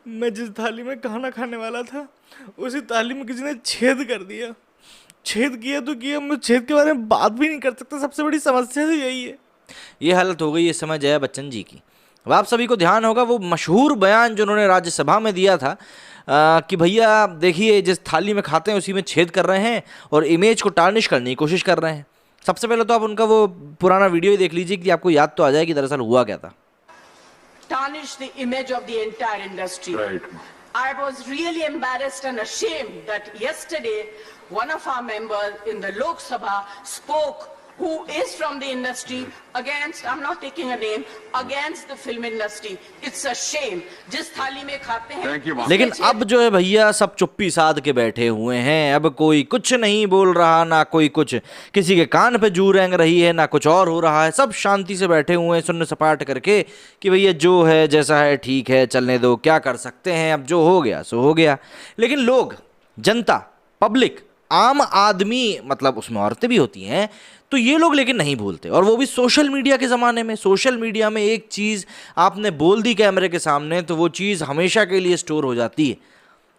मैं जिस थाली में खाना खाने वाला था उसी थाली में किसी ने छेद कर दिया। छेद किया तो किया, मैं छेद के बारे में बात भी नहीं कर सकता। सबसे बड़ी समस्या तो यही है। ये हालत हो गई इस समय जया बच्चन जी की। अब आप सभी को ध्यान होगा वो मशहूर बयान जो उन्होंने राज्यसभा में दिया था कि भैया देखिए जिस थाली में खाते हैं उसी में छेद कर रहे हैं और इमेज को टार्निश करने की कोशिश कर रहे हैं। सबसे पहले तो आप उनका वो पुराना वीडियो ही देख लीजिए कि आपको याद तो आ जाए कि दरअसल हुआ क्या था। Tarnish the image of the entire industry. Right. I was really embarrassed and ashamed that yesterday one of our members in the Lok Sabha spoke, who is from the industry, against, I'm not taking a name, against the film industry. It's a shame. जिस थाली में खाते हैं। लेकिन अब जो है भैया सब चुप्पी साध के बैठे हुए हैं। अब कोई कुछ नहीं बोल रहा, ना कोई कुछ किसी के कान पे जू रेंग रही है, ना कुछ और हो रहा है। सब शांति से बैठे हुए हैं सुन्न सपाट करके कि भैया जो है जैसा है ठीक है, चलने दो, क्या कर सकते हैं, अब जो हो गया सो हो गया। लेकिन लोग, जनता, पब्लिक, आम आदमी, मतलब उसमें औरतें भी होती हैं, तो ये लोग लेकिन नहीं भूलते। और वो भी सोशल मीडिया के ज़माने में। सोशल मीडिया में एक चीज़ आपने बोल दी कैमरे के सामने तो वो चीज़ हमेशा के लिए स्टोर हो जाती है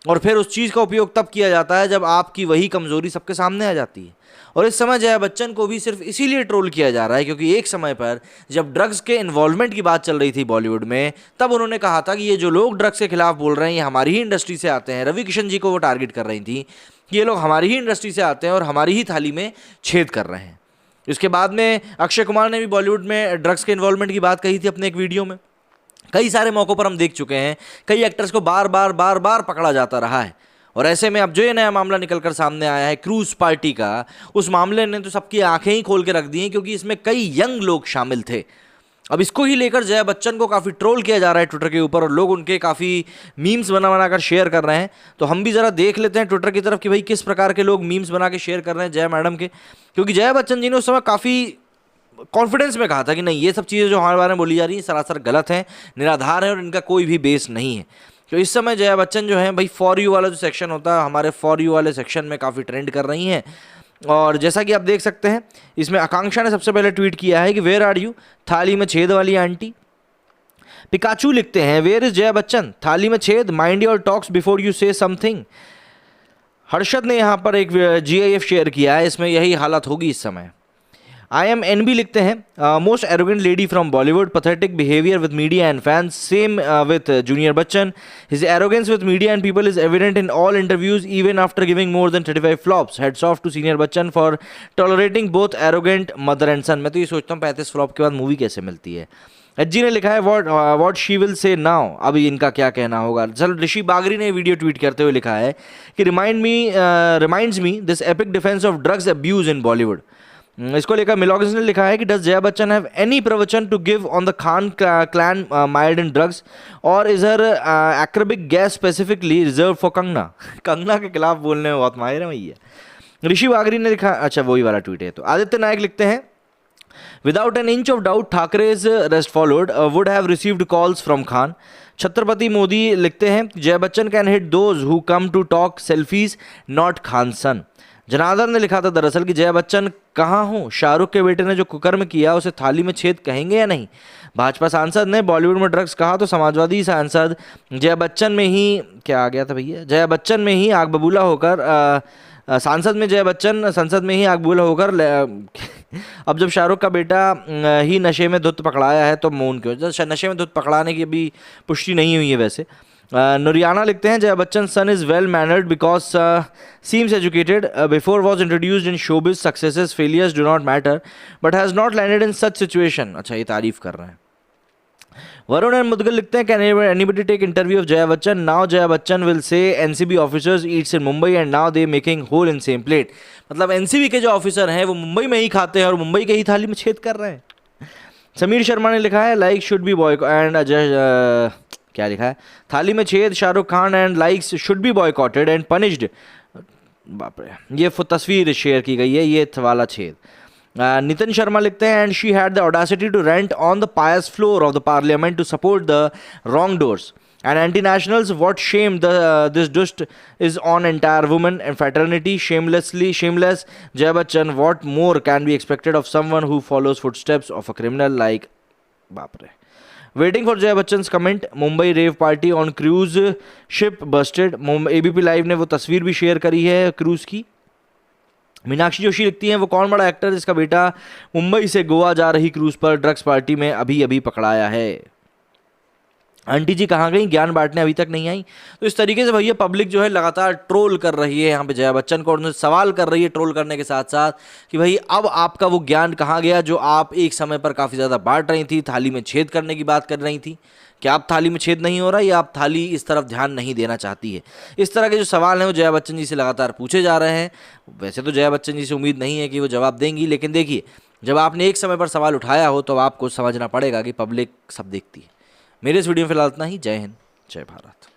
और फिर उस चीज़ का उपयोग तब किया जाता है जब आपकी वही कमज़ोरी सबके सामने आ जाती है। और इस समय जया बच्चन को भी सिर्फ इसीलिए ट्रोल किया जा रहा है क्योंकि एक समय पर जब ड्रग्स के इन्वॉल्वमेंट की बात चल रही थी बॉलीवुड में, तब उन्होंने कहा था कि ये जो लोग ड्रग्स के खिलाफ बोल रहे हैं ये हमारी ही इंडस्ट्री से आते हैं। रवि किशन जी को वो टारगेट कर रही थी कि ये लोग हमारी ही इंडस्ट्री से आते हैं और हमारी ही थाली में छेद कर रहे हैं। इसके बाद में अक्षय कुमार ने भी बॉलीवुड में ड्रग्स के इन्वॉल्वमेंट की बात कही थी अपने एक वीडियो में। कई सारे मौक़ों पर हम देख चुके हैं, कई एक्टर्स को बार बार पकड़ा जाता रहा है। और ऐसे में अब जो ये नया मामला निकलकर सामने आया है क्रूज पार्टी का, उस मामले ने तो सबकी आंखें ही खोल के रख दी हैं क्योंकि इसमें कई यंग लोग शामिल थे। अब इसको ही लेकर जया बच्चन को काफ़ी ट्रोल किया जा रहा है ट्विटर के ऊपर और लोग उनके काफ़ी मीम्स बना कर शेयर कर रहे हैं। तो हम भी ज़रा देख लेते हैं ट्विटर की तरफ कि भाई किस प्रकार के लोग मीम्स बना के शेयर कर रहे हैं जया मैडम के। क्योंकि जया बच्चन जी ने उस समय काफ़ी कॉन्फिडेंस में कहा था कि नहीं, ये सब चीज़ें जो हमारे बारे में बोली जा रही हैं सरासर गलत हैं, निराधार हैं और इनका कोई भी बेस नहीं है। तो इस समय जया बच्चन जो है भाई फॉर यू वाला जो सेक्शन होता है, हमारे फॉर यू वाले सेक्शन में काफ़ी ट्रेंड कर रही हैं। और जैसा कि आप देख सकते हैं इसमें आकांक्षा ने सबसे पहले ट्वीट किया है कि वेयर आर यू, थाली में छेद वाली आंटी। पिकाचू लिखते हैं वेयर इज जया बच्चन, थाली में छेद, mind your talks before you से समथिंग। हर्षद ने यहाँ पर एक GIF शेयर किया है, इसमें यही हालत होगी इस समय। IMNB लिखते हैं most arrogant lady from Bollywood, pathetic behaviour with media and fans, same with junior Bachchan, his arrogance with media and people is evident in all interviews even after giving more than 35 flops, hats off to senior Bachchan for tolerating both arrogant mother and son. मैं तो ये सोचता हूँ 35 flop के बाद movie कैसे मिलती है। जी ने लिखा है what she will say now, अभी इनका क्या कहना होगा। चल ऋषि बागरी ने वीडियो ट्वीट करते हुए लिखा है कि reminds me this epic defence of drugs abuse in Bollywood. इसको लेकर मिलोगिस ने लिखा है कि does Jaya Bachchan have any प्रवचन to give on the Khan clan mired in drugs और is her acerbic gas specifically reserve for Kangana. Kangana के खिलाफ बोलने में बहुत माहिर है भैया। ऋषि बागरी ने लिखा, अच्छा वही वाला ट्वीट है। तो आदित्य नायक लिखते हैं without an inch of doubt Thackerays rest followed would have received calls from Khan. Chhatrapati Modi लिखते हैं Jaya Bachchan can hit those who come to talk selfies not Khan son. Janardan ने लिखा था दरअसल कि जया बच्चन कहाँ हो, शाहरुख के बेटे ने जो कुकर्म किया उसे थाली में छेद कहेंगे या नहीं। भाजपा सांसद ने बॉलीवुड में ड्रग्स कहा तो समाजवादी सांसद जया बच्चन में ही क्या आ गया था भैया, जया बच्चन में ही आग बबूला होकर सांसद में जया बच्चन संसद में ही आग बबूला होकर अब जब शाहरुख का बेटा ही नशे में धुत पकड़ाया है तो मौन क्यों। नशे में धुत पकड़ाने की अभी पुष्टि नहीं हुई है वैसे। Nuriana लिखते हैं Jaya Bachchan son is well mannered because seems educated before was introduced in showbiz, successes failures do not matter but has not landed in such situation. अच्छा ये तारीफ कर रहे हैं। वरुण एंड मुदगल लिखते हैं can anybody take interview of Jaya Bachchan, now Jaya Bachchan will say NCB officers eats in Mumbai and now they making hole in same plate. मतलब NCB के जो ऑफिसर हैं वो मुंबई में ही खाते हैं और मुंबई के ही थाली में छेद कर रहे हैं। समीर शर्मा ने लिखा है like should be boy and क्या लिखा है, थाली में छेद Shahrukh Khan and likes should be boycotted and punished. बाप रे, ये तस्वीर शेयर की गई है ये वाला छेद। नितिन शर्मा लिखते हैं and she had the audacity to rant on the pious floor of the parliament to support the wrongdoers and anti nationals what shame this dust is on entire women and fraternity shameless Jaya Bachchan what more can be expected of someone who follows footsteps of a criminal like. बाप रे। Waiting for Jaya Bachchan comment, Mumbai rave party on cruise ship busted. ABP live ने वो तस्वीर भी share करी है cruise की। मीनाक्षी जोशी लिखती हैं, वो कौन बड़ा एक्टर जिसका बेटा मुंबई से गोवा जा रही क्रूज पर ड्रग्स पार्टी में अभी अभी पकड़ाया है। आंटी जी कहाँ गई, ज्ञान बांटने अभी तक नहीं आई। तो इस तरीके से भैया पब्लिक जो है लगातार ट्रोल कर रही है यहाँ पे जया बच्चन को, और उनसे सवाल कर रही है ट्रोल करने के साथ साथ कि भाई अब आपका वो ज्ञान कहाँ गया जो आप एक समय पर काफ़ी ज़्यादा बांट रही थी, थाली में छेद करने की बात कर रही थी। क्या आप थाली में छेद नहीं हो रहा, या आप थाली इस तरफ ध्यान नहीं देना चाहती है? इस तरह के जो सवाल हैं वो जया बच्चन जी से लगातार पूछे जा रहे हैं। वैसे तो जया बच्चन जी से उम्मीद नहीं है कि वो जवाब देंगी, लेकिन देखिए जब आपने एक समय पर सवाल उठाया हो तो आपको समझना पड़ेगा कि पब्लिक सब देखती है। मेरे इस वीडियो में फिलहाल इतना ही। जय हिंद, जय भारत।